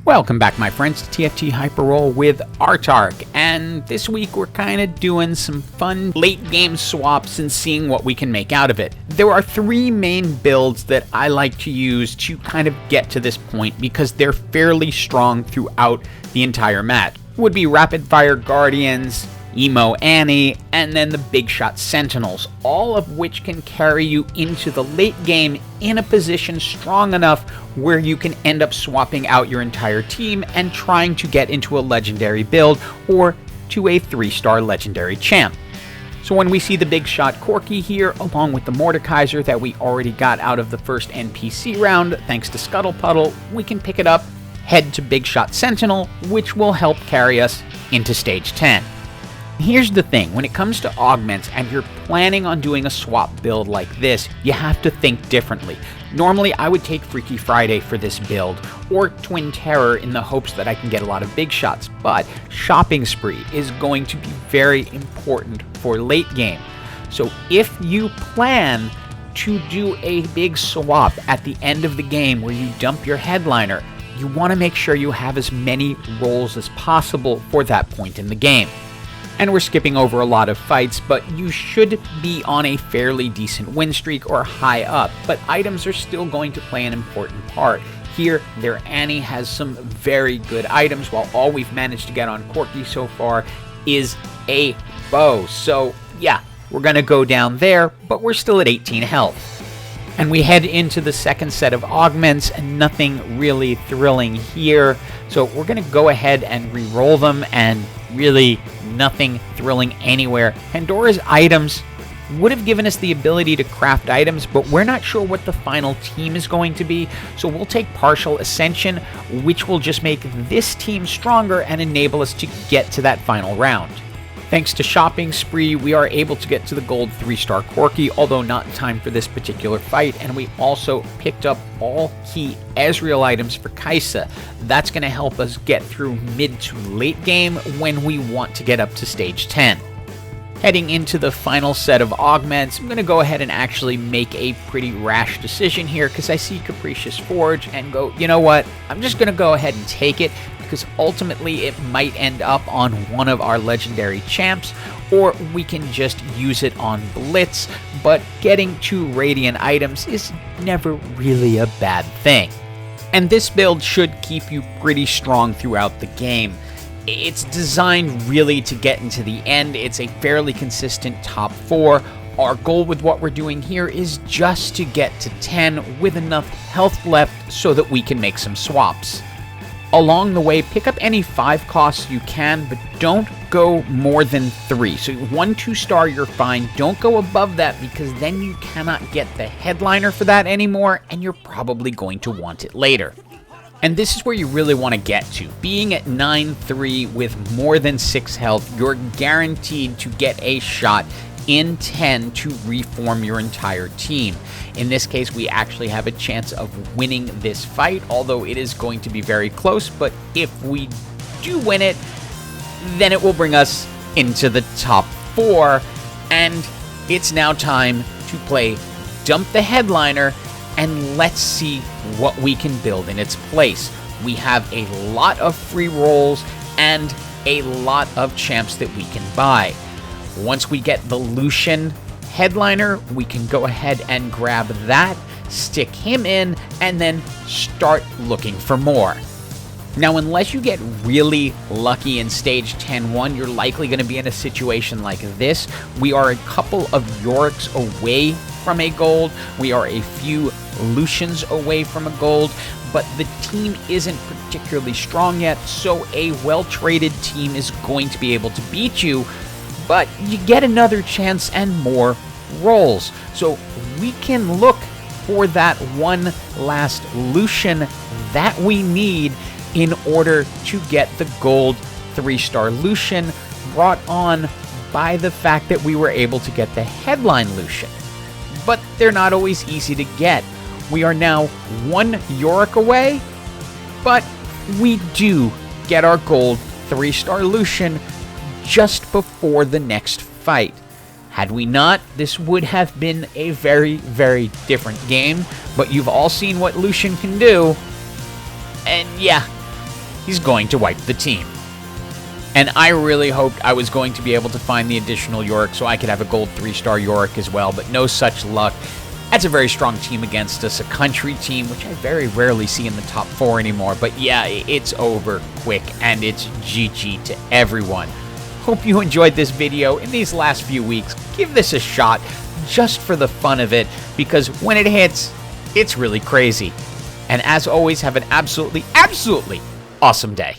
Welcome back, my friends, to TFT Hyper Roll with Autarch, and this week we're kind of doing some fun late game swaps and seeing what we can make out of it. There are three main builds that I like to use to kind of get to this point because they're fairly strong throughout the entire match. Would be Rapid Fire Guardians, Emo Annie, and then the Big Shot Sentinels, all of which can carry you into the late game in a position strong enough where you can end up swapping out your entire team and trying to get into a legendary build or to a 3-star legendary champ. So when we see the Big Shot Corki here, along with the Mordekaiser that we already got out of the first NPC round, thanks to Scuttle Puddle, we can pick it up, head to Big Shot Sentinel, which will help carry us into stage 10. Here's the thing, when it comes to augments and you're planning on doing a swap build like this, you have to think differently. Normally I would take Freaky Friday for this build, or Twin Terror in the hopes that I can get a lot of big shots, but Shopping Spree is going to be very important for late game. So if you plan to do a big swap at the end of the game where you dump your headliner, you want to make sure you have as many rolls as possible for that point in the game. And we're skipping over a lot of fights, but you should be on a fairly decent win streak or high up, but items are still going to play an important part. Here, their Annie has some very good items, while all we've managed to get on Corki so far is a bow. So yeah, we're gonna go down there, but we're still at 18 health. And we head into the second set of augments, and nothing really thrilling here. So we're gonna go ahead and re-roll them, and really nothing thrilling anywhere. Pandora's items would have given us the ability to craft items, but we're not sure what the final team is going to be, so we'll take Partial Ascension, which will just make this team stronger and enable us to get to that final round. Thanks to Shopping Spree, we are able to get to the gold 3-star Corki, although not in time for this particular fight, and we also picked up all key Ezreal items for Kaisa. That's going to help us get through mid to late game when we want to get up to stage 10. Heading into the final set of augments, I'm going to go ahead and actually make a pretty rash decision here because I see Capricious Forge and go, you know what, I'm just going to go ahead and take it, because ultimately it might end up on one of our legendary champs, or we can just use it on Blitz, but getting 2 Radiant items is never really a bad thing. And this build should keep you pretty strong throughout the game. It's designed really to get into the end. It's a fairly consistent top 4. Our goal with what we're doing here is just to get to 10 with enough health left so that we can make some swaps. Along the way, pick up any 5 costs you can, but don't go more than 3. So 1 2-star, you're fine. Don't go above that, because then you cannot get the headliner for that anymore, and you're probably going to want it later. And this is where you really want to get to. Being at 9-3 with more than 6 health, you're guaranteed to get a shot in 10 to reform your entire team. In this case, we actually have a chance of winning this fight, although it is going to be very close, but if we do win it, then it will bring us into the top 4, and it's now time to play Dump the Headliner, and let's see what we can build in its place. We have a lot of free rolls and a lot of champs that we can buy. Once we get the Lucian headliner, we can go ahead and grab that, stick him in, and then start looking for more. Now, unless you get really lucky in stage 10-1, you're likely going to be in a situation like this. We are a couple of Yoriks away from a gold. We are a few Lucians away from a gold, but the team isn't particularly strong yet, so a well-traded team is going to be able to beat you, but you get another chance and more rolls. So we can look for that one last Lucian that we need in order to get the gold 3-star Lucian, brought on by the fact that we were able to get the headline Lucian. But they're not always easy to get. We are now 1 Yorick away, but we do get our gold 3-star Lucian just before the next fight. Had we not, this would have been a very, very different game, but you've all seen what Lucian can do, and yeah, he's going to wipe the team. And I really hoped I was going to be able to find the additional Yorick so I could have a gold 3-star Yorick as well, but no such luck. That's a very strong team against us, a country team, which I very rarely see in the top 4 anymore. But yeah, it's over quick, and it's GG to everyone. Hope you enjoyed this video in these last few weeks. Give this a shot just for the fun of it, because when it hits, it's really crazy. And as always, have an absolutely awesome day.